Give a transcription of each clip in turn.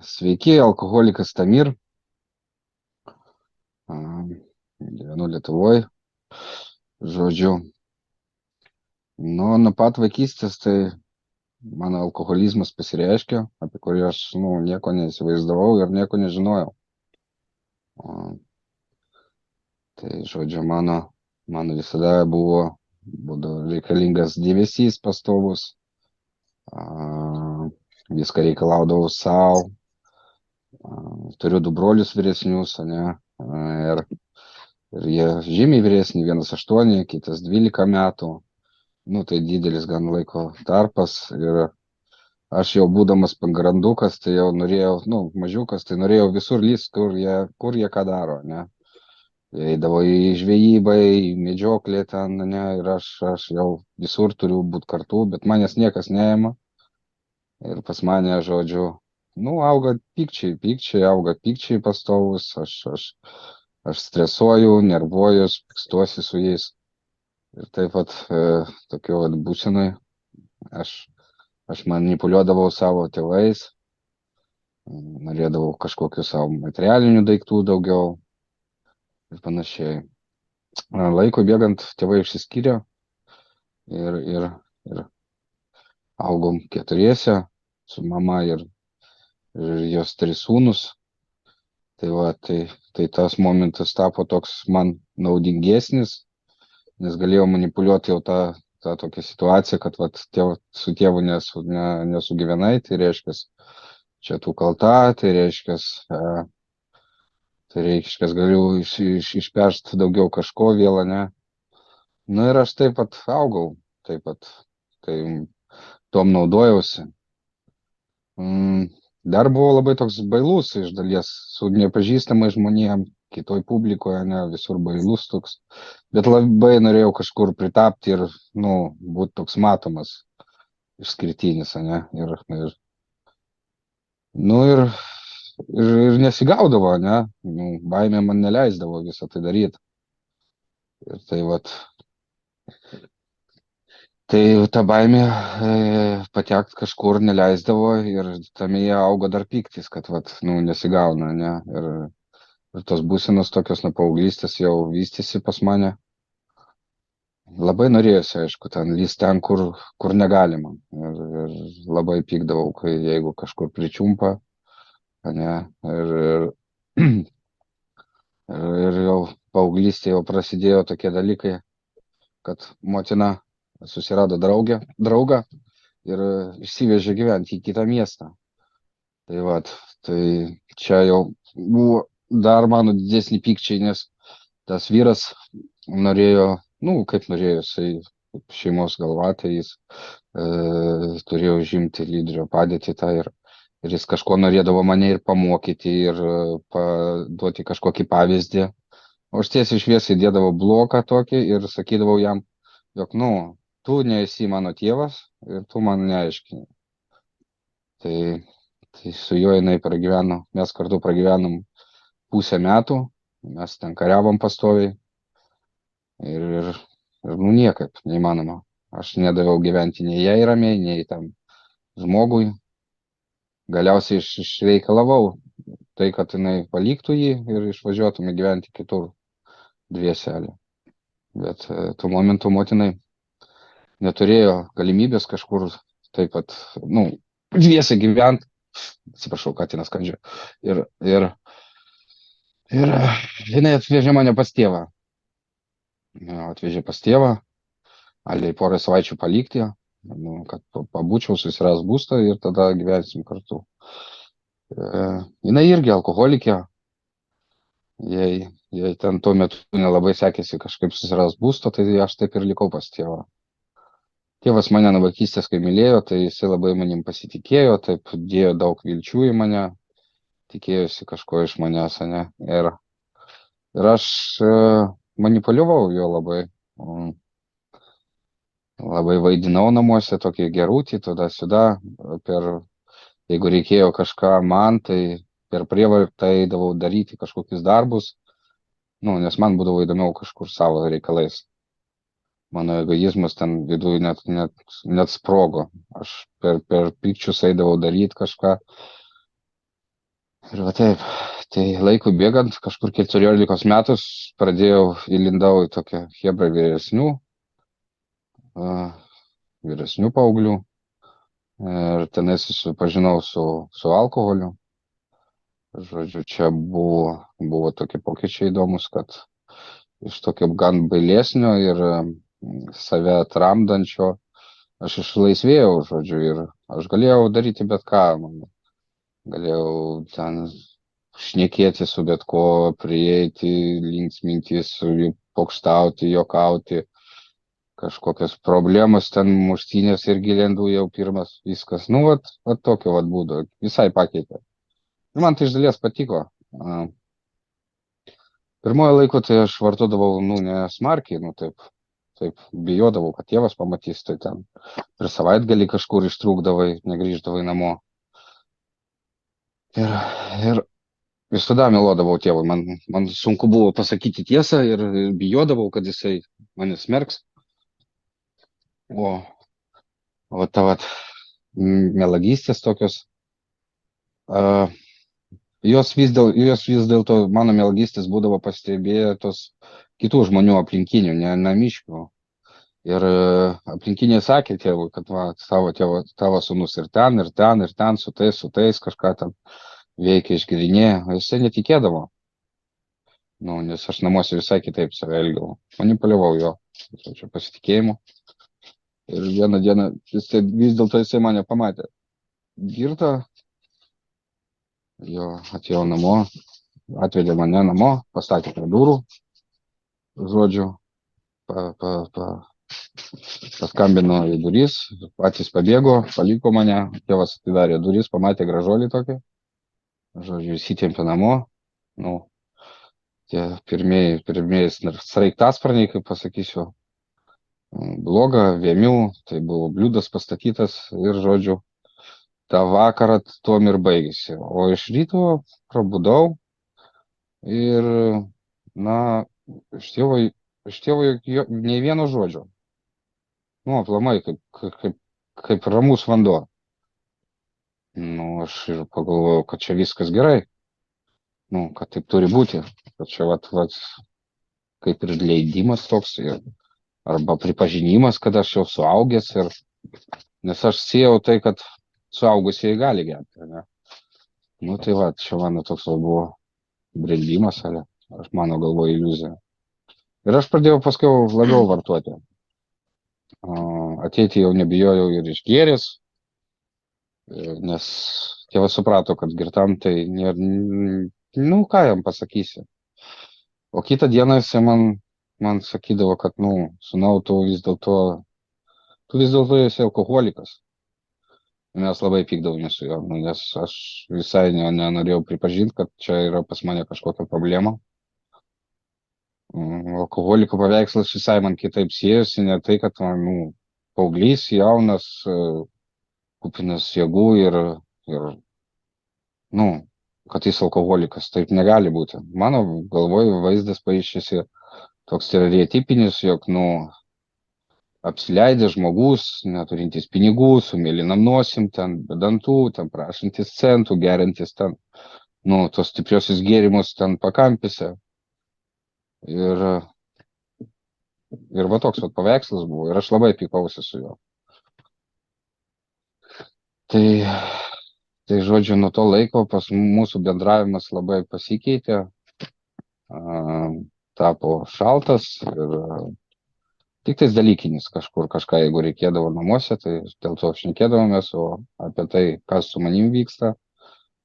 Sveiki, alkoholikas Tamir. A, Gyvenu Lietuvoje. Žodžiu, nuo pat vaikystės tai mano alkoholizmas pasireiškė, apie kurį aš nieko neįsivaizdavau ir nieko nežinojau. O, tai, žodžiu, mano visada būdavo reikalingas dėmesys pastovus. A, Viską reikalaudavau savo. Turiu du brolius vyresnius, ane? Ir jie žymiai vyresni, vienas 8, kitas 12 metų. Tai didelis gan laiko tarpas. Ir aš jau būdamas pagrandukas, tai jau norėjau, mažiukas, tai norėjau visur lyst, kur jie ką daro, ne? Jie eidavo į žvejybą, į medžioklę ten, ne? Ir aš jau visur turiu būti kartu, bet manęs niekas neima. Ir pas mane, žodžiu, auga pykčiai pastovus, aš stresuoju, nervuojuos, pykstuosi su jais. Ir taip pat tokio būsenai aš manipuliuodavau savo tėvais, norėdavau kažkokių savo materialinių daiktų daugiau ir panašiai. Laiko bėgant tėvai išsiskyrė ir augom keturiese su mama ir jos 3 sūnus. Tai tas momentas tapo toks man naudingesnis, nes galėjau manipuliuoti jau tą tokią situaciją, kad su tėvu nesugyvenai, tai reiškia, čia tu kalta, tai reiškia galiu išpešti daugiau kažko vėl, ne? Ir aš taip pat augau, tai tom naudojausi. Dar buvo labai toks bailus iš dalies, su nepažįstamai žmonėm, kitoj publikoje, ne, visur bailus toks, bet labai norėjau kažkur pritapti ir, būti toks matomas, išskirtinis, ne, ir nesigaudavo, ne, baimė man neleisdavo visą tai daryti. Ir tai ta baimė patekt kažkur neleisdavo ir tame augo dar pyktis, kad nesigauna, ne, ir tos būsenos tokios nuo paauglystės jau vystėsi pas mane. Labai norėjosi, aišku, lyst ten, kur negalima. Ir labai pykdavau, jeigu kažkur pričiumpa, ne, ir jau paauglystėje jau prasidėjo tokie dalykai, kad motina susirado draugą ir išsivežė gyventi į kitą miestą. Tai čia jau buvo dar mano didesni pykčiai, nes tas vyras norėjo, kaip norėjo, jisai šeimos galva, tai jis turėjo užimti lyderio padėtį tą ir jis kažko norėdavo mane ir pamokyti ir duoti kažkokį pavyzdį. O aš tiesiai šviesiai dėdavau bloką tokį ir sakydavau jam, jog, tu nesi mano tėvas ir tu man neaiškini. Tai su juo jinai pragyveno, mes kartu pragyvenom 0,5 metų, mes ten kariavom pastoviai ir niekaip neįmanoma. Aš nedaviau gyventi nei jai ramiai, nei tam žmogui. Galiausiai išreikalavau tai, kad jinai paliktų jį ir išvažiuotume gyventi kitur dvieselį. Bet tuo momentu motinai neturėjo galimybės kažkur taip pat, dviese gyventi. Atsiprašau, katinas kandžia. Ir jinai atvežė mane pas tėvą. Atvežė pas tėvą, aliai porą savaičių palikti, kad pabūčiau, susiras būstą ir tada gyvensim kartu. Jinai irgi alkoholikė. Jei ten tuo metu nelabai sekėsi kažkaip susiras būsto, tai aš taip ir likau pas tėvą. Tėvas mane nuo vaikystės, kai mylėjo, tai jisai labai manim pasitikėjo, taip dėjo daug vilčių į mane, tikėjosi kažko iš manęs, ne. Ir aš manipuliavau jo labai. Labai vaidinau namuose tokį gerutį, tada siuda, jeigu reikėjo kažką man, tai per prievartą eidavau daryti kažkokius darbus, nes man būdavo įdomiau kažkur savo reikalais. Mano egoizmas ten viduje net sprogo. Aš per pykčius eidavau daryti kažką. Ir va taip, tai laikui bėgant, kažkur 14 metus pradėjau įlindau į tokią hebrą a, vyresnių paauglių. Ir tenais susipažinau su alkoholiu. Žodžiu, čia buvo tokie pokyčiai įdomus, kad iš tokio gan bailesnio ir save tramdančio aš išlaisvėjau, žodžiu, ir aš galėjau daryti bet ką. Galėjau ten šnekėti su bet ko, prieiti, linksmintis, pokštauti, jokauti, kažkokios problemos, ten muštynės irgi lendu jau pirmas, viskas. Nu, vat tokio vat būdo, visai pakeitė. Ir man tai iš dalies patiko. Pirmojo laiko tai aš vartodavau, ne smarkiai, taip bijodavau, kad tėvas pamatys, tai ten per savaitgalį kažkur ištrūkdavai, negrįždavai namo. Ir visada meluodavau tėvui, man sunku buvo pasakyti tiesą ir bijodavau, kad jisai mane smerks. O ta vat melagystės tokios, jos vis dėlto mano melagystės būdavo pastebėtos kitų žmonių aplinkinių, ne namiškių. Ir aplinkiniai sakė tėvui, kad va, tavo sūnus ir ten, su tais kažką ten veikia, išgirinėja. Jisai netikėdavo. Nes aš namuose visai kitaip save elgiau. Manipuliavau jo pasitikėjimu. Ir vieną dieną vis dėlto jisai mane pamatė girtą. Jo atėjo namo, atvedė mane namo, pastatė prie durų, žodžiu, paskambino į duris, patys pabėgo, paliko mane, tėvas atidarė duris, pamatė gražuolį tokį, žodžiu, įsitempė namo, tie pirmieji sraigtasparniai, kaip pasakysiu, bloga, vėmių, tai buvo bliūdas pastatytas ir, žodžiu, tą vakarą tuom ir baigėsi. O iš ryto prabudau ir, iš tėvo nei vieno žodžio. Aplamai, kaip ramus vanduo. Aš ir pagalvojau, kad čia viskas gerai. Kad taip turi būti. Kad čia kaip ir leidimas toks, arba pripažinimas, kad aš jau suaugęs. Nes aš siejau tai, kad suaugusieji gali gerti, ne? Tai čia mano toks buvo brendimas, aš mano galvoje iliuzija. Ir aš pradėjau paskui labiau vartoti. Ateiti jau nebijojau ir išgėręs, nes tėvas suprato, kad girtam tai ką jam pasakysi. O kitą dieną jisai man sakydavo, kad, sūnau, tu vis dėlto esi alkoholikas. Mes labai pykdavome su juo, nes aš visai nenorėjau pripažinti, kad čia yra pas mane kažkokia problema. Alkoholiko paveikslas visai man kitaip siejosi, ne tai, kad paauglys, jaunas, kupinas jėgų ir kad jis alkoholikas, taip negali būti. Mano galvoje vaizdas paaiškėsi toks stereotipinis, jog, apsileidęs žmogus, neturintis pinigų, su mėlynam nosim, ten be dantų, ten prašantis centų, geriantis ten, tos stipriosius gėrimus ten pakampėse. Ir toks paveikslas buvo, ir aš labai pykausi su juo. Tai žodžiu, nuo to laiko pas mūsų bendravimas labai pasikeitė, tapo šaltas ir tik tais dalykinis kažką, jeigu reikėdavo namuose, tai dėl to šnekėdavomės, o apie tai, kas su manim vyksta,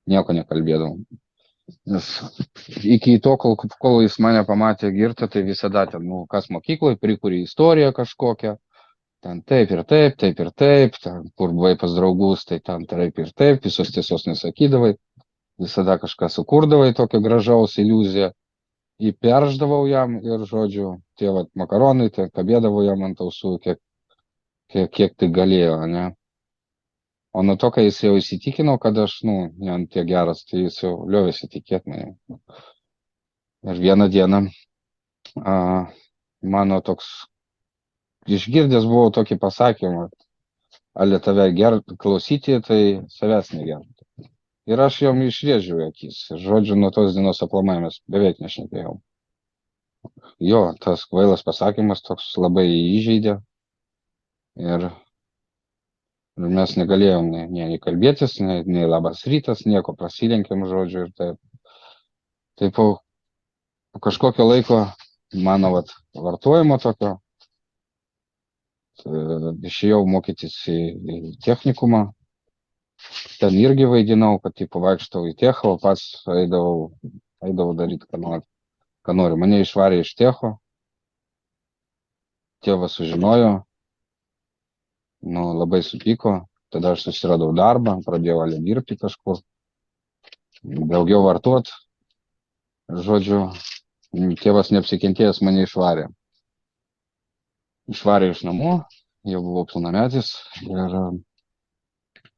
nieko nekalbėdavom. Nes iki to, kol jis mane pamatė girtą, tai visada ten, kas mokykloje, prikūrė istoriją kažkokią, ten taip ir taip, ten kur buvai pas draugus, tai ten taip ir taip, visos tiesos nesakydavai, visada kažką sukurdavai, tokią gražaus iliuziją. Įperždavau jam ir, žodžiu, tie makaronai, tai kabėdavo jam ant ausų, kiek tai galėjo, ne? O nuo to, kai jis jau įsitikino, kad aš, ne ant tiek geras, tai jis jau liovėsi tikėti mane. Ir vieną dieną mano toks, išgirdęs buvau tokį pasakymą, ale tave klausyti, tai savęs negerti. Ir aš jam išrėžiau į akis. Ir, žodžiu, nuo tos dienos aplamai mes beveik nešnekėjom. Jo, tas kvailas pasakymas toks labai įžeidė. Ir mes negalėjom nei kalbėtis, nei labas rytas, nieko, prasilenkėm, žodžiu, ir taip. Tai po kažkokio laiko mano vartojimo tokio, išėjau mokytis į technikumą. Ten irgi vaidinau, kad tipo vaikštau į techą, o pats eidavau daryti, ką noriu. Mane išvarė iš techo, tėvas sužinojo, nu, labai supyko, tada aš susiradau darbą, pradėjau dirbti kažkur, daugiau vartot, žodžiu, tėvas neapsikentėjęs mane išvarė. Išvarė iš namų, jau buvau pilnametis ir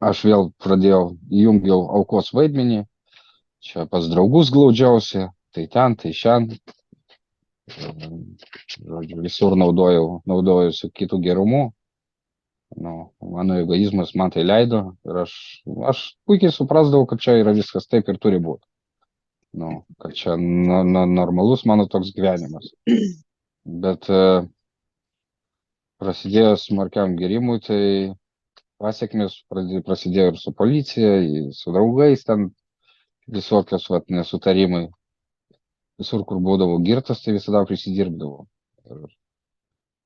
aš vėl įjungiau aukos vaidmenį, čia pas draugus glaudžiausi, tai ten, tai šiandien. Žodžiu, visur naudojausi kitų gerumu. Nu, mano egoizmas man tai leido ir aš puikiai suprasdavau, kad čia yra viskas taip ir turi būti. Nu, kad čia normalus mano toks gyvenimas. Bet prasidėjus smarkiam gerimui, tai pasiekmes prasidėjo ir su policija, su draugais, ten visokios nesutarimai. Visur, kur būdavau girtas, tai visada prisidirbdavau.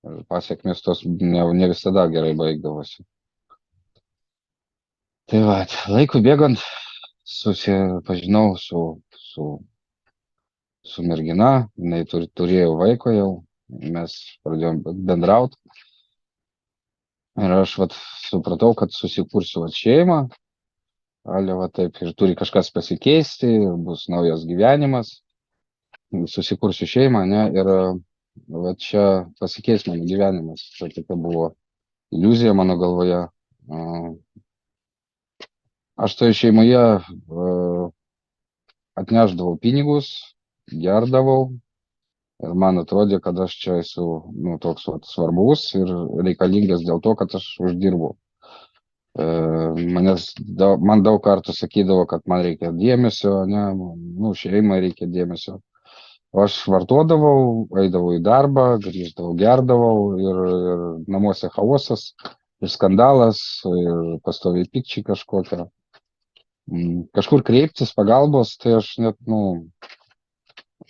Ir pasiekmes tos ne visada gerai baigdavosi. Tai va, laikui bėgant susipažinau su mergina, jinai turėjo vaiko jau, mes pradėjom bendrauti. Ir aš supratau, kad susikursiu šeimą, taip, ir turi kažkas pasikeisti, bus naujas gyvenimas, susikursiu šeimą, ne, ir čia pasikeis mano gyvenimas. Tai tokia buvo iliuzija mano galvoje. Aš toje šeimoje atnešdavau pinigus, gerdavau ir man atrodė, kad aš čia esu toks svarbus ir reikalingas dėl to, kad aš uždirbu. Man daug kartų sakydavo, kad man reikia dėmesio, ne, šeimai reikia dėmesio. Aš vartodavau, eidavau į darbą, grįždavau, gerdavau ir namuose chaosas, ir skandalas, ir pastoviai pykčiai kažkokia. Kažkur kreiptis pagalbos, tai aš net,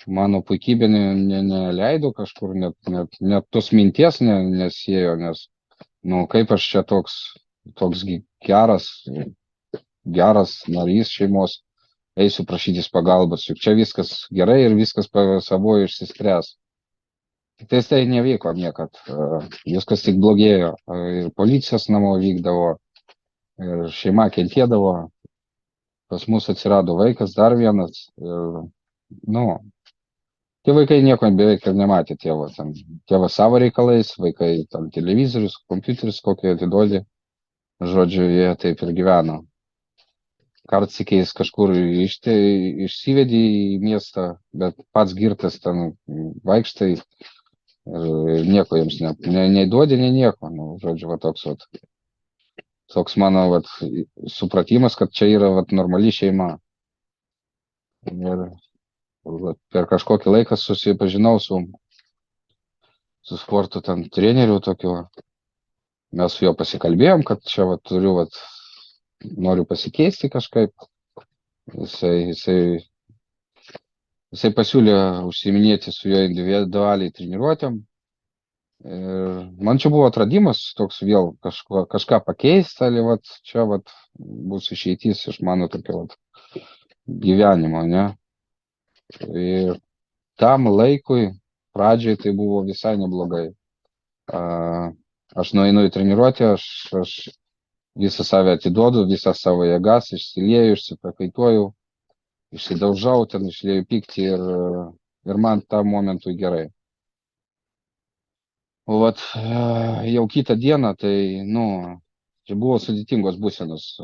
mano puikybė neleido kažkur, net tos minties nesėjo, nes, kaip aš čia toks geras narys šeimos, eisiu prašytis pagalbos, juk čia viskas gerai ir viskas savo išsispręs. Tai nevyko niekad, viskas tik blogėjo, ir policijos namo vykdavo, ir šeima kentėdavo, pas mus atsirado vaikas, dar vienas, ir, tie vaikai nieko beveik ir nematė tėvo, tėvas savo reikalais, vaikai televizorius, kompiuteris kokį atiduodė, žodžiu, jie taip ir gyveno. Kartsykiais kažkur išsivedė į miestą, bet pats girtas ten vaikštai ir nieko jiems nei duodė, nei nieko. Žodžiu, toks mano supratimas, kad čia yra normali šeima. Ir per kažkokį laiką susipažinau su sporto treneriu tokiu. Mes su juo pasikalbėjom, kad čia noriu pasikeisti kažkaip. Jisai pasiūlė užsiiminėti su juo individualiai treniruotėm. Man čia buvo atradimas toks vėl kažką pakeisti, čia bus išeitis iš mano tokio gyvenimo, ne. Ir tam laikui pradžiai tai buvo visai neblogai. Aš nueinu į treniruotę, aš visą save atiduodu, visą savo jėgas, išsilieju, išsiprakaituoju, išsidaužau, ten išlieju pyktį ir man tam momentui gerai. O jau kitą dieną, tai, čia buvo sudėtingos būsenos.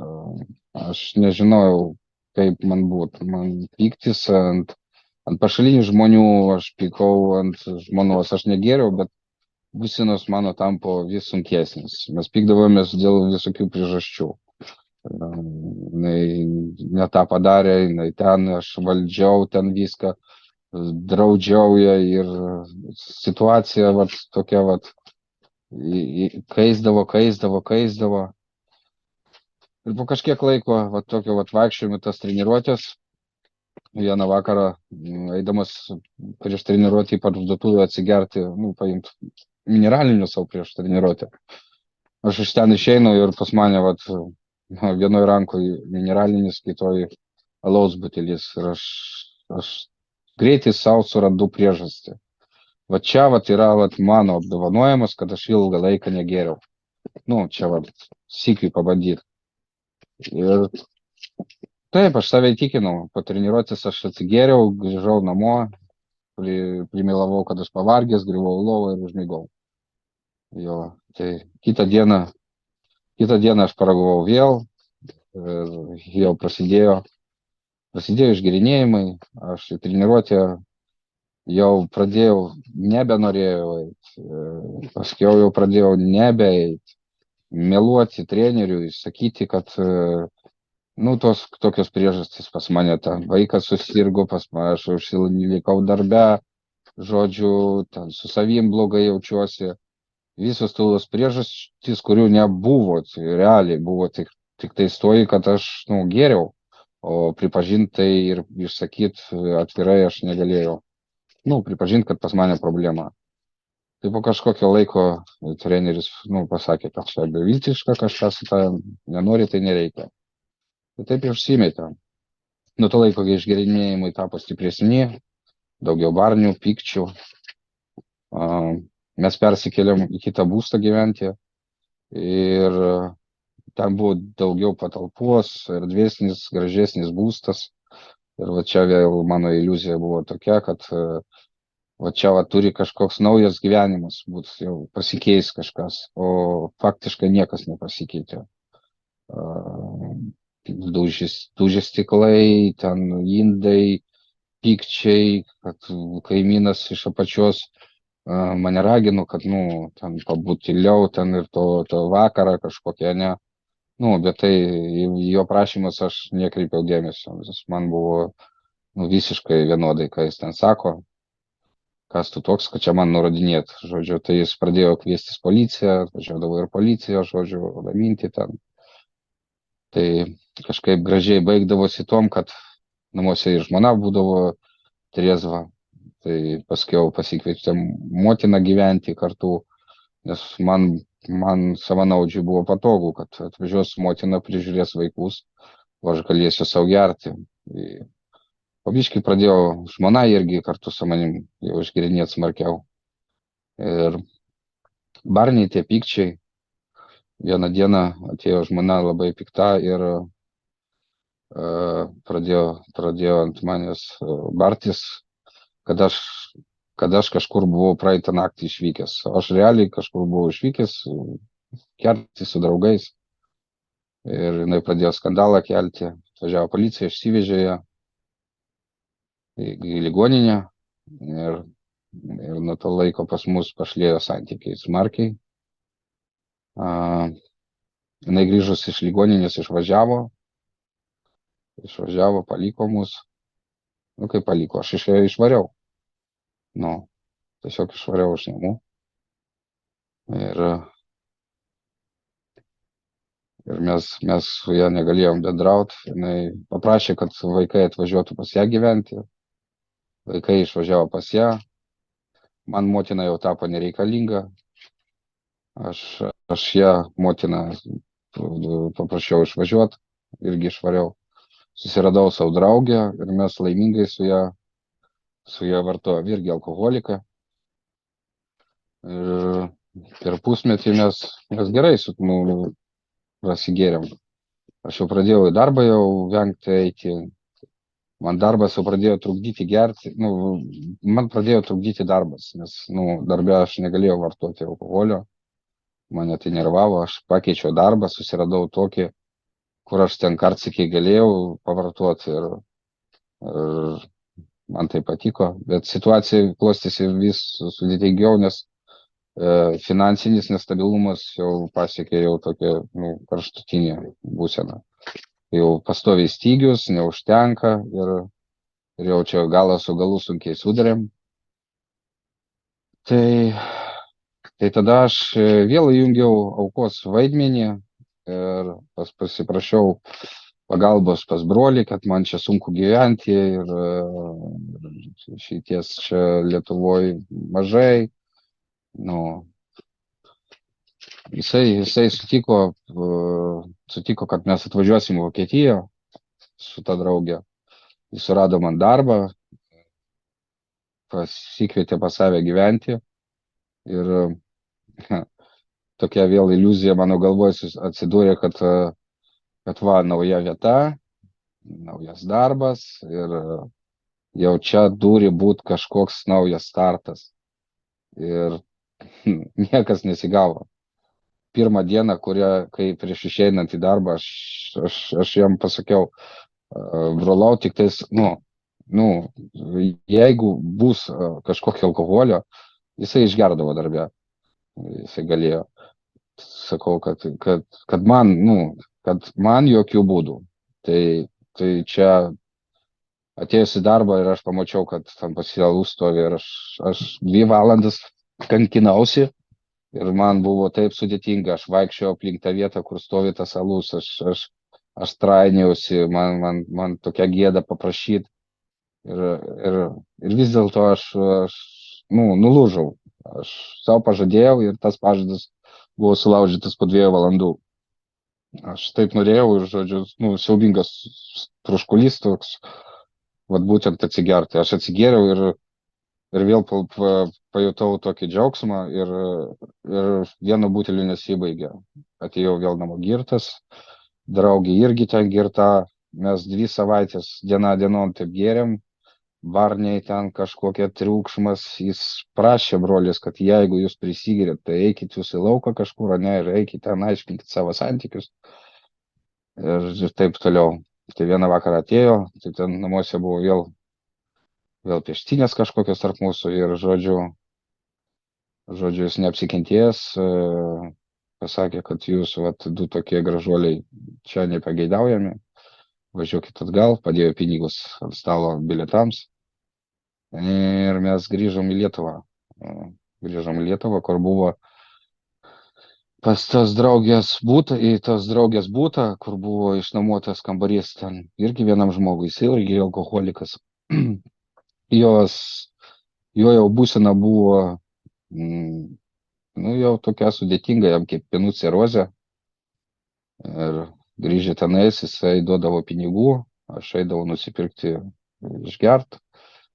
Aš nežinojau, kaip man būtų. Man pyktis ant pašalinių žmonių, aš pykau ant žmonos, aš negėriau, bet būsenos mano tampo vis sunkesnis. Mes pykdavomės dėl visokių priežasčių. Jinai ne tą padarė, jinai ten, aš valdžiau ten viską, draudžiau ją ir situacija vat tokia vat, kaisdavo. Ir po kažkiek laiko, vat tokio vat vaikščiojimo tas treniruotės, vieną vakarą, eidamas prieš treniruotę į parduotuvę atsigerti, paimti mineralinių savo prieš treniruotę. Aš iš ten išeinu ir pas mane, vat, vienoj rankoje mineralinis, kitoj alaus butelis. Ir aš greitai savo surandu priežastį. Va čia vat yra vat mano apdovanojimas, kad aš ilgą laiką negėriau. Čia vat sykiui pabandyti. Ir taip, aš save įtikinau. Po treniruotės aš atsigėriau, grįžau namo, primėlavau, kad aš pavargęs, griuvau į lovą ir užmigau. Jo, tai kitą dieną aš paragavau vėl ir jau prasidėjo išgėrinėjimai, aš į treniruotę jau pradėjau, nebenorėjau eiti, paskiau jau pradėjau nebeeiti, meluoti treneriui, sakyti, kad tos tokios priežastys pas mane, ten vaikas susirgo, pas mane aš užsilikau darbe, žodžiu, ten su savim blogai jaučiuosi. Visos tos priežastys, kurių nebuvo, tai realiai buvo tik tai stoji, kad aš gėriau, o pripažinti tai ir išsakyti atvirai aš negalėjau. Pripažinti, kad pas mane problema. Tai po kažkokio laiko treneris pasakė, kad čia beviltiška kažkas, nenori, tai nereikia. Tai taip ir užsimetė. Nuo to laiko išgėrinėjimai tapo stipresni, daugiau barnių, pykčių. Mes persikėlėm į kitą būstą gyventi ir ten buvo daugiau patalpos, erdvesnis, gražesnis būstas. Ir va čia vėl mano iliuzija buvo tokia, kad va čia va turi kažkoks naujas gyvenimas, jau pasikeis kažkas, o faktiškai niekas nepasikeitė. Dužė stiklai, ten indai, pykčiai, kad kaimynas iš apačios mane ragino, kad, ten pabūt tyliau, ten ir to vakarą kažkokia, ne. Bet tai jo prašymus aš nekreipiau dėmesio. Man buvo visiškai vienodai, ką jis ten sako, kas tu toks, kad čia man nurodinėt. Žodžiu, tai jis pradėjo kviestis policiją, atvažiuodavo ir policija, žodžiu, raminti ten. Tai kažkaip gražiai baigdavosi tom, kad namuose ir žmona būdavo triezva. Tai paskiau pasikvietėm motiną gyventi kartu, nes man savanaudžiai buvo patogu, kad atvažiuos motina, prižiūrės vaikus, o aš galėsiu savo gerti. Po biškį pradėjo žmona irgi kartu su manim jau išgėrinėti smarkiau. Ir barniai tie pykčiai. Vieną dieną atėjo žmona labai pikta ir pradėjo ant manęs bartis, kad aš kažkur buvau praeitą naktį išvykęs. Aš realiai kažkur buvau išvykęs, kerti su draugais. Ir jinai pradėjo skandalą kelti. Atvažiavo policija, išsivežė ją į ligoninę. Ir nuo to laiko pas mus pašlėjo santykiai smarkiai. Jinai grįžus iš ligoninės išvažiavo, paliko mus. Kaip paliko, aš iš ją išvariau. Tiesiog išvariau iš namų. Ir mes su ją negalėjom bendrauti. Jinai paprašė, kad vaikai atvažiuotų pas ją gyventi. Vaikai išvažiavo pas ją. Man motina jau tapo nereikalinga. Aš ją motiną paprašiau išvažiuoti, irgi išvariau. Susiradau savo draugę ir mes laimingai su ją vartojom, irgi alkoholiką. Ir per pusmetį mes gerai prasigėrėm. Aš jau pradėjau į darbą jau vengti eiti. Man darbas jau pradėjo trukdyti gerti. Man pradėjo trukdyti darbas, nes darbe aš negalėjau vartoti alkoholio. Mane tai nervavo, aš pakeičiau darbą, susiradau tokį, kur aš ten kartsykiai galėjau pavartoti ir man tai patiko. Bet situacija klostėsi vis sudėtingiau, nes finansinis nestabilumas jau pasiekė jau tokią, nu, kraštutinę būseną. Jau pastoviai stygius, neužtenka ir jau čia galas su galu sunkiai sudarėm. Tai tada aš vėl įjungiau aukos vaidmenį ir pasiprašiau pagalbos pas brolį, kad man čia sunku gyventi ir išeities čia Lietuvoje mažai. Nu, jisai sutiko, kad mes atvažiuosim į Vokietiją su ta draugė. Jis surado man darbą, pasikvietė pas save gyventi ir tokia vėl iliuzija mano galvoje atsidūrė, kad va, nauja vieta, naujas darbas ir jau čia turi būti kažkoks naujas startas. Ir niekas nesigavo. Pirmą dieną, kai prieš išeinant į darbą, aš jam pasakiau, brolau, tik tais, jeigu bus kažkokio alkoholio, jisai išgerdavo darbę. Jisai galėjo. Sakau, kad man jokių būdų. Tai čia atėjus į darbą ir aš pamačiau, kad tam pasielų stovi ir aš 2 valandas kankinausi ir man buvo taip sudėtinga. Aš vaikščiau aplink tą vietą, kur stovi tas alus, aš trainėjausi, man tokia gėda paprašyti ir vis dėlto aš nulūžau. Aš savo pažadėjau ir tas pažadas buvo sulaužytas po 2 valandų. Aš taip norėjau ir, žodžiu, siaubingas troškulys toks, vat būtent atsigerti. Aš atsigėriau ir vėl pajutau tokį džiaugsmą ir vieno buteliu nesibaigė. Atėjau vėl namo girtas, draugė irgi ten girta, mes 2 savaitės dienon taip gėrėm, varniai ten kažkokie triukšmas, jis prašė brolis, kad jeigu jūs prisigėrėt, tai eikit jūs į lauką kažkur, ne, ir eikit ten aiškinkit savo santykius ir taip toliau. Tai vieną vakarą atėjo, tai ten namuose buvo vėl peštynės kažkokios tarp mūsų ir žodžiu jis neapsikentėjęs, pasakė, kad jūs, vat, 2 tokie gražuoliai čia nepageidaujami, važiuokit atgal, padėjo pinigus ant stalo bilietams ir mes grįžom į Lietuvą. Kur buvo pas tos draugės būtą, kur buvo išnuomotas kambarys, ten irgi vienam žmogui, jis irgi alkoholikas. Jo jau būsena buvo jau tokia sudėtinga, jam kaip pinų cirozė. Ir grįžę tenais, jisai duodavo pinigų, aš eidavau nusipirkti išgert.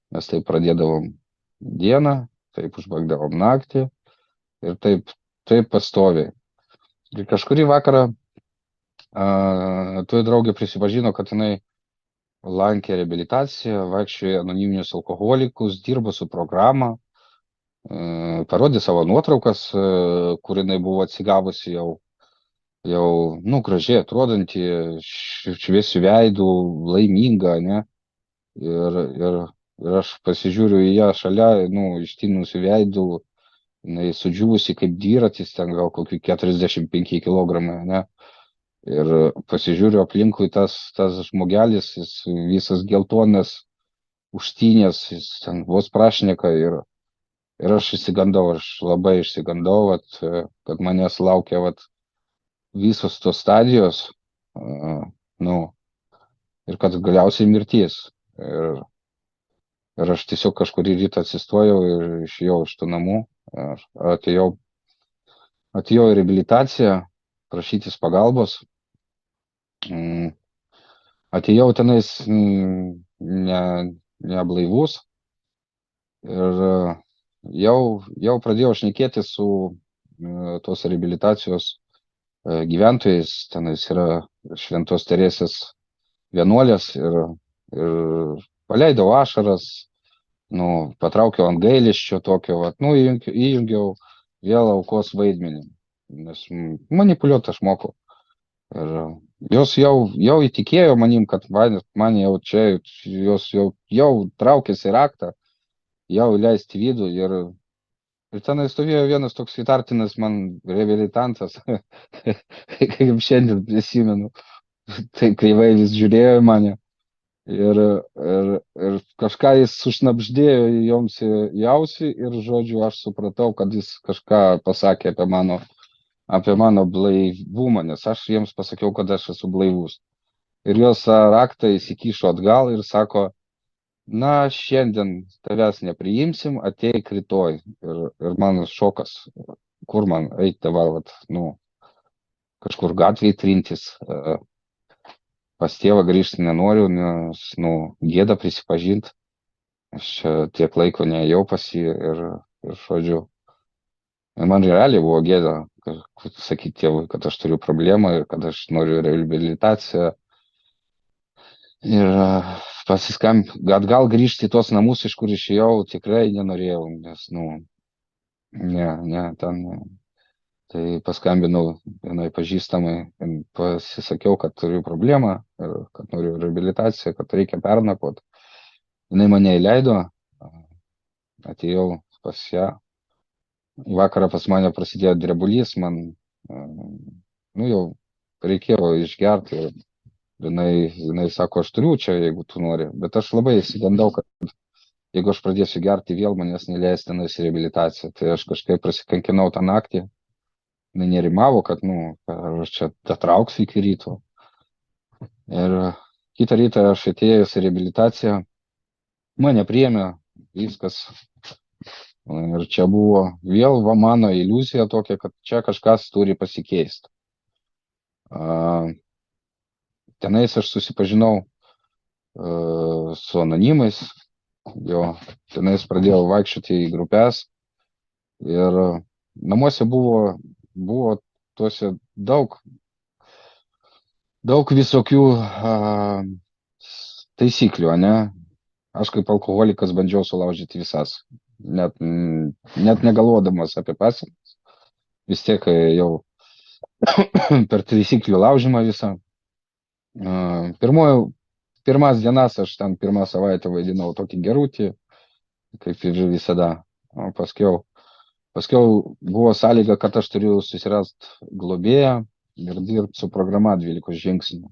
Mes taip pradėdavom dieną, taip užbaigdavom naktį ir taip pastoviai. Ir kažkurį vakarą toji draugė prisipažino, kad jinai lankė reabilitaciją, vaikščiojo anoniminius alkoholikus, dirbo su programa, parodė savo nuotraukas, kur jinai buvo atsigavusi jau gražiai atrodanti, šviesių veidų, laiminga, ne? Ir aš pasižiūriu į ją šalia, ištinusių veidų, jinai sudžiūvusi kaip dviratis, ten gal kokių 45 kilogramai, ne? Ir pasižiūriu aplinkui tas žmogelis, jis visas geltonas, užtinės, jis ten vos prašneka ir aš išsigandau, aš labai išsigandau, kad manęs laukia visos tos stadijos, ir kad galiausiai mirtis. Ir aš tiesiog kažkurį rytą atsistojau ir išėjau iš tų namų, atėjau į reabilitaciją, prašytis pagalbos. Atėjau tenais neblaivus ir jau pradėjau šnekėti su tos reabilitacijos gyventojais, tenais yra Šventos Teresės vienuolės ir paleidau ašaras, patraukiau ant gailesčio tokio, įjungiau vėl aukos vaidmenį, nes manipuliuoti aš moku. Ir jos jau įtikėjo manim, kad man jau čia, jos jau traukėsi raktą, jau leisti vidų Ir tenai stovėjo vienas toks įtartinas man reabilitantas, kaip šiandien prisimenu, tai kreivai vis žiūrėjo į mane ir kažką jis sušnabždėjo joms į ausį ir, žodžiu, aš supratau, kad jis kažką pasakė apie mano blaivumą, nes aš jiems pasakiau, kad aš esu blaivus. Ir jos raktą įsikišo atgal ir sako, na, šiandien tavęs nepriimsim, ateik rytoj. Ir man šokas, kur man eiti dabar, vat, nu, kažkur gatvėje trintis, pas tėvą grįžti nenoriu, nes, nu, gėda prisipažinti. Aš čia tiek laiko neėjau pas jį ir žodžiu, man realiai buvo gėda sakyti tėvui, kad aš turiu problemą ir kad aš noriu reabilitaciją. Ir atgal grįžti į tuos namus, iš kur išėjau, tikrai nenorėjau, nes, nu, ten. Tai paskambinau vienai pažįstamai, pasisakiau, kad turiu problemą, kad noriu reabilitaciją, kad reikia pernakvot. Jinai mane įleido, atėjau pas ją. Vakarą pas mane prasidėjo drebulys, man, nu, jau reikėjo išgerti. Ir jinai sako, aš turiu čia, jeigu tu nori. Bet aš labai įsigandau, kad jeigu aš pradėsiu gerti, vėl manęs neleis tenais reabilitaciją. Tai aš kažkaip prasikankinau tą naktį. Nerimavo, kad, nu, aš čia atrauksiu iki ryto. Ir kitą rytą aš atėjęs į reabilitaciją, mane priėmė, viskas. Ir čia buvo vėl mano iliuzija tokia, kad čia kažkas turi pasikeisti. Tenais aš susipažinau su anonimais, tenais pradėjau vaikščioti į grupės ir namuose buvo tuose daug visokių taisyklių, ne? Aš kaip alkoholikas bandžiau sulaužyti visas, net negalvodamas apie pasekmes. Vis tiek jau per taisyklių laužimą visą. Pirmas dienas aš ten pirmą savaitę vaidinau tokį gerutį, kaip ir visada. O paskiau buvo sąlyga, kad aš turiu susirasti globėją ir dirbti su programa 12 žingsnių.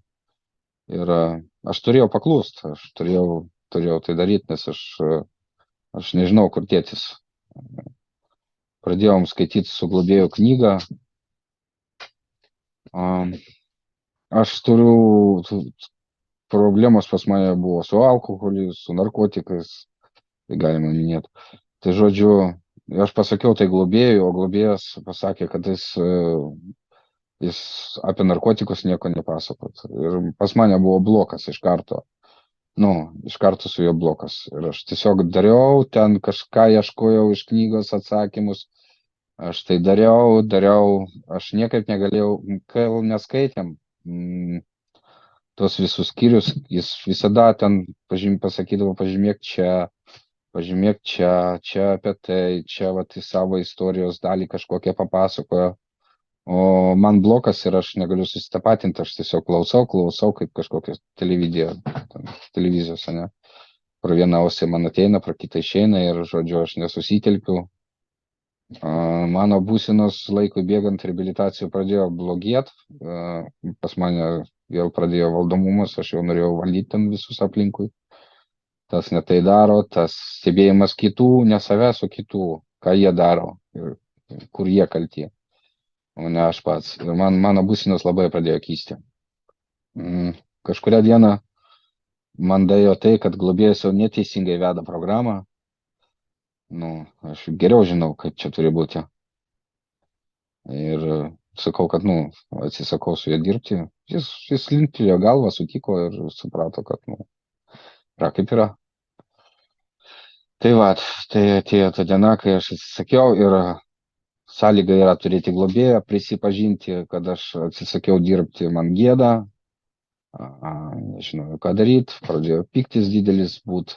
Ir aš turėjau paklūsti, aš turėjau tai daryti, nes aš nežinau, kur tėtis. Pradėjom skaityti su globėjo knygą. Aš turiu problemos pas mane buvo su alkoholiu, su narkotikais, tai galima minėti. Tai žodžiu, aš pasakiau tai globėjui, o globėjas pasakė, kad jis apie narkotikus nieko nepasakot. Ir pas mane buvo blokas iš karto. Iš karto su juo blokas. Ir aš tiesiog dariau, ten kažką ieškojau iš knygos atsakymus. Aš tai dariau, aš niekaip negalėjau, kol neskaitėm tos visus skyrius, jis visada ten pasakydavo, pažymėk čia apie tai, čia vat į savo istorijos dalį kažkokią papasakojo. O man blokas ir aš negaliu susitapatinti, aš tiesiog klausau, kaip kažkokios televizijos, ne. Pro vieną ausį man ateina, pro kitą išeina ir, žodžiu, aš nesusitelkiu. Mano būsenos laikui bėgant reabilitacijų pradėjo blogėti, pas mane vėl pradėjo valdomumas, aš jau norėjau valdyti ten visus aplinkui. Tas ne tai daro, tas stebėjimas kitų, ne savęs, o kitų, ką jie daro ir kur jie kalti, o ne aš pats. Ir mano būsenos labai pradėjo kysti. Kažkurią dieną man daėjo tai, kad globėjas jau neteisingai veda programą. Aš geriau žinau, kaip čia turi būti. Ir sakau, kad, atsisakau su juo dirbti. Jis linktelėjo galvą, sutiko ir suprato, kad, yra kaip yra. Tai tai atėjo ta diena, kai aš atsisakiau ir sąlyga yra turėti globėją, prisipažinti, kad aš atsisakiau dirbti, man gėda. Nežinau, ką daryti, pradėjo piktis didelis būti.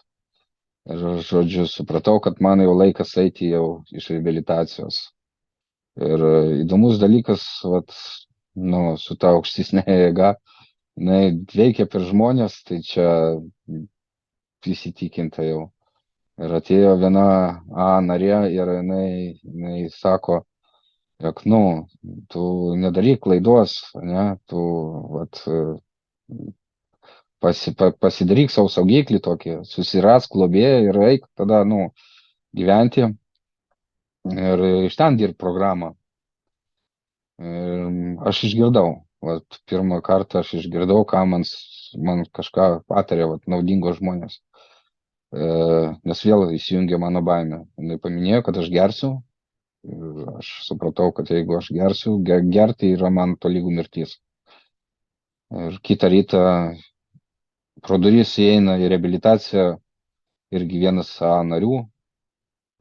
Ir, žodžiu, supratau, kad man jau laikas eiti jau iš reabilitacijos. Ir įdomus dalykas, su ta aukštesnė jėga, jinai veikia per žmonės, tai čia įsitikinta jau. Ir atėjo viena A narė ir jinai sako, jog, nu, tu nedaryk klaidos, ne, tu, vat, pasidaryk savo saugiklį tokį, susirask globėją ir eik tada, nu, gyventi ir iš ten dirb programą. Ir aš išgirdau, vat, pirmą kartą aš išgirdau, ką man kažką patarė, vat, naudingos žmonės. Nes vėl įsijungė mano baimė. Jis paminėjo, kad aš gersiu. Ir aš supratau, kad jeigu aš gersiu, gerti yra man tolygų mirtis. Ir kitą rytą pro duris įeina į reabilitaciją irgi vienas A narių.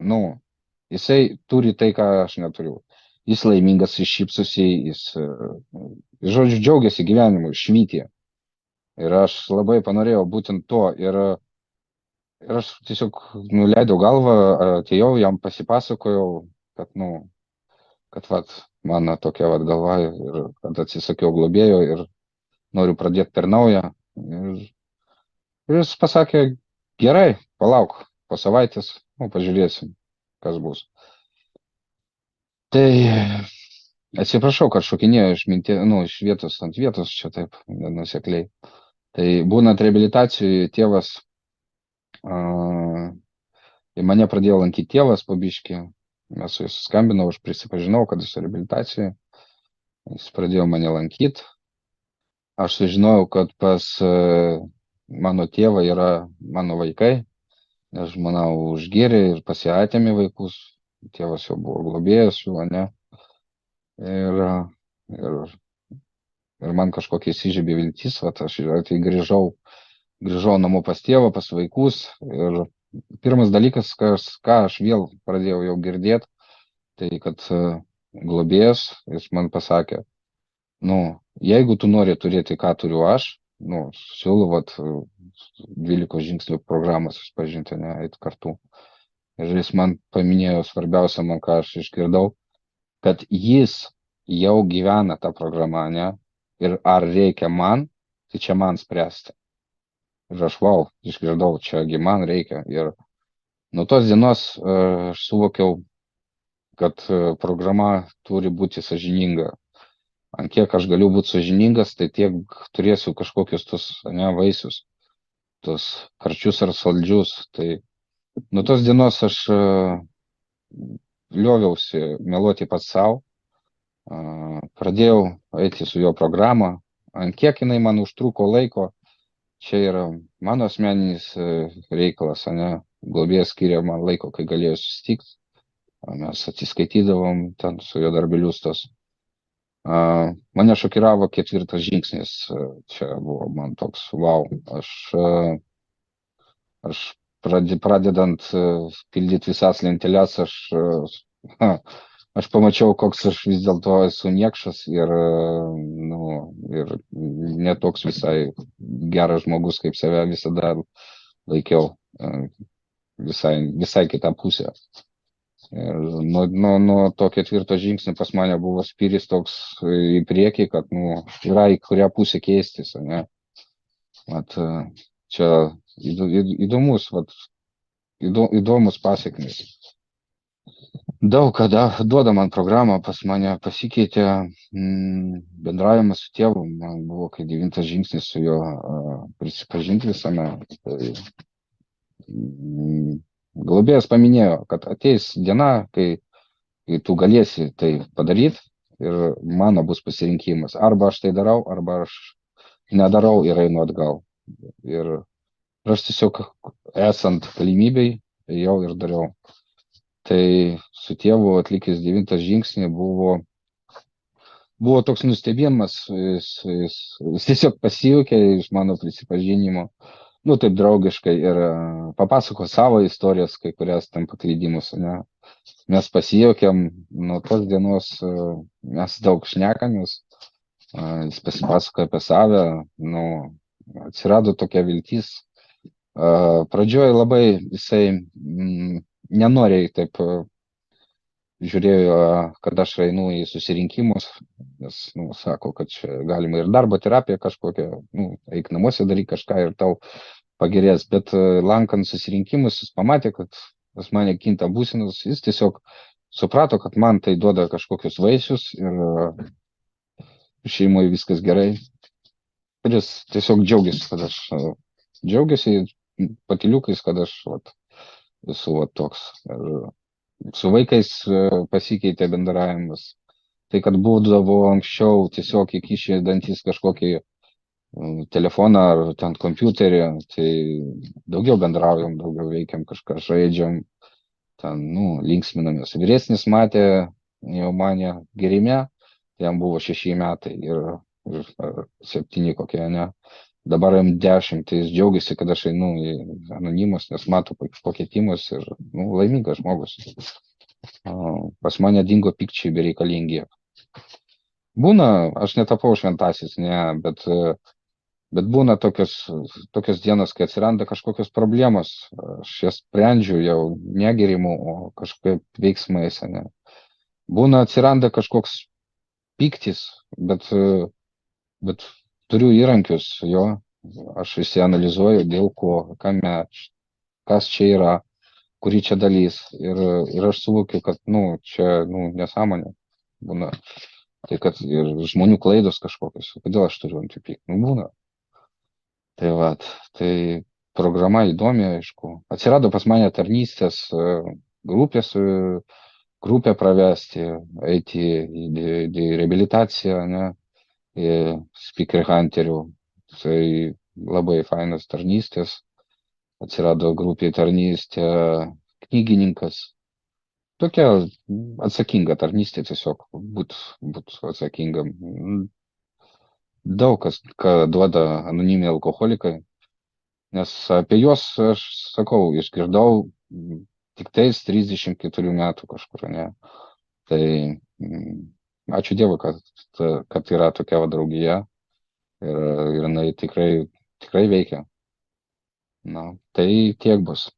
Nu, jisai turi tai, ką aš neturiu. Jis laimingas, iššypsosi, žodžiu, džiaugiasi gyvenimu, švytė. Ir aš labai panorėjau būtent to. Ir aš tiesiog nuleidau galvą, atėjau, jam pasipasakojau, kad, nu, kad vat, mano tokia vat galva ir kad atsisakiau globėjo ir noriu pradėti per naują. Ir jis pasakė, gerai, palauk, po savaitės, nu, pažiūrėsim, kas bus. Tai atsiprašau, kad šokinėjau iš vietos ant vietos, čia taip nusekliai. Tai būnant reabilitacijai, tėvas, mane pradėjo lankyti tėvas po biškį, mes su jais skambinau, aš prisipažinau, kad esu reabilitacijoje, jis pradėjo mane lankyti. Aš sužinojau, kad pas mano tėvą yra mano vaikai, nes žmona užgėrė ir pasiatėmė vaikus, tėvas jau buvo globėjas jų, ne? Ir man kažkokia įsižiebė viltis, vat, aš tai grįžau namo pas tėvą, pas vaikus ir pirmas dalykas, ką aš vėl pradėjau jau girdėti, tai kad globėjas, jis man pasakė, nu, jeigu tu nori turėti, ką turiu aš, nu, siūlau, vat, 12 žingsnių programą susipažinti, ne, eiti kartu. Ir jis man paminėjo svarbiausia, man ką aš išgirdau, kad jis jau gyvena tą programą, ne, ir ar reikia man, tai čia man spręsti. Ir aš, išgirdau, čiagi man reikia. Ir nuo tos dienos aš suvokiau, kad programa turi būti sąžininga. Ant kiek aš galiu būti sąžiningas, tai tiek turėsiu kažkokius tos, ne, vaisius, tos karčius ar saldžius. Tai nuo tos dienos aš lioviausi meluoti pats savo, pradėjau eiti su jo programą. Ant kiek jinai man užtruko laiko, čia yra mano asmeninis reikalas, ne, globėjas skiria man laiko, kai galėjau susitikti. Mes atsiskaitydavom ten su jo darbelius tos. Mane šokiravo 4 žingsnis, čia buvo man toks, aš pradedant pildyti visas lenteles, aš pamačiau, koks aš vis dėlto esu niekšas ir, nu, ir netoks visai geras žmogus, kaip save visada laikiau, visai kitą pusę. Ir nuo to 4 žingsnio pas mane buvo spyris toks į priekį, kad, nu, yra į kurią pusę keistis, ne. Vat, čia įdomus pasiekmes. Daug kada duoda man programą, pas mane pasikeitė bendravimas su tėvu, man buvo kai 9 žingsnis su juo prisipažinti visame. Tai, globėjas paminėjo, kad ateis diena, kai tu galėsi tai padaryti ir mano bus pasirinkimas. Arba aš tai darau, arba aš nedarau ir einu atgal. Ir aš tiesiog esant galimybei ėjau ir dariau. Tai su tėvu atlikęs 9 žingsnį buvo toks nustebimas, jis tiesiog pasijuokė iš mano prisipažinimo. Nu, taip draugiškai ir papasako savo istorijas, kai kurias ten paklydimus, ne. Mes pasijuokėm, nuo tos dienos mes daug šnekamės, jis pasipasakoja apie save, nu, atsirado tokia viltis. Pradžioje labai jisai nenoriai taip žiūrėjo, kad aš einu į susirinkimus, nes, nu, sako, kad čia galima ir darbo terapija kažkokia, nu, eik namuose daryk kažką ir tau pagerės, bet lankant susirinkimus jis pamatė, kad pas mane kinta būsenos, jis tiesiog suprato, kad man tai duoda kažkokius vaisius ir šeimoje viskas gerai. Ir jis tiesiog džiaugiasi, kad aš džiaugiasi patiliukais, kad aš vat, esu vat, toks. Ir su vaikais pasikeitė bendravimas. Tai, kad būdavo anksčiau tiesiog įkišę dantis kažkokį telefoną ar ten kompiuterį, tai daugiau bendraujam, daugiau veikiam, kažką žaidžiam, ten, linksminamės. Vyresnis matė jau mane gerime, jam buvo 6 metai ir 7 kokie, ne. Dabar jam 10, tai jis džiaugiasi, kad aš einu į anonimus, nes mato paketimus ir, laimingas žmogus. Pas mane dingo pykčiai bereikalingi. Būna, aš netapau šventasis, ne, bet būna tokios dienos, kai atsiranda kažkokios problemos. Aš jas sprendžiu jau negerimu, o kažkaip veiksmais, ne. Būna atsiranda kažkoks pyktis, bet turiu įrankius, jo, aš išsianalizuoju, dėl ko, kas čia yra, kuri čia dalis. Ir aš suvokiu, kad, čia, nesąmonė būna. Tai kad ir žmonių klaidos kažkokios, kodėl aš turiu ant jų pykti, būna. Tai vat, tai programa įdomi, aišku. Atsirado pas mane tarnystės grupę pravesti, eiti į reabilitaciją, ne, į speaker hunterių. Tai labai fainas tarnystės. Atsirado grupė tarnystė, knygininkas. Tokia atsakinga tarnystė, tiesiog būt atsakingam. Daug kas, ką duoda anoniminiai alkoholikai, nes apie juos, aš sakau, išgirdau tik tais 34 metų kažkur, ne. Tai ačiū Dievui, kad yra tokia draugija ir jinai tikrai veikia. Tai tiek bus.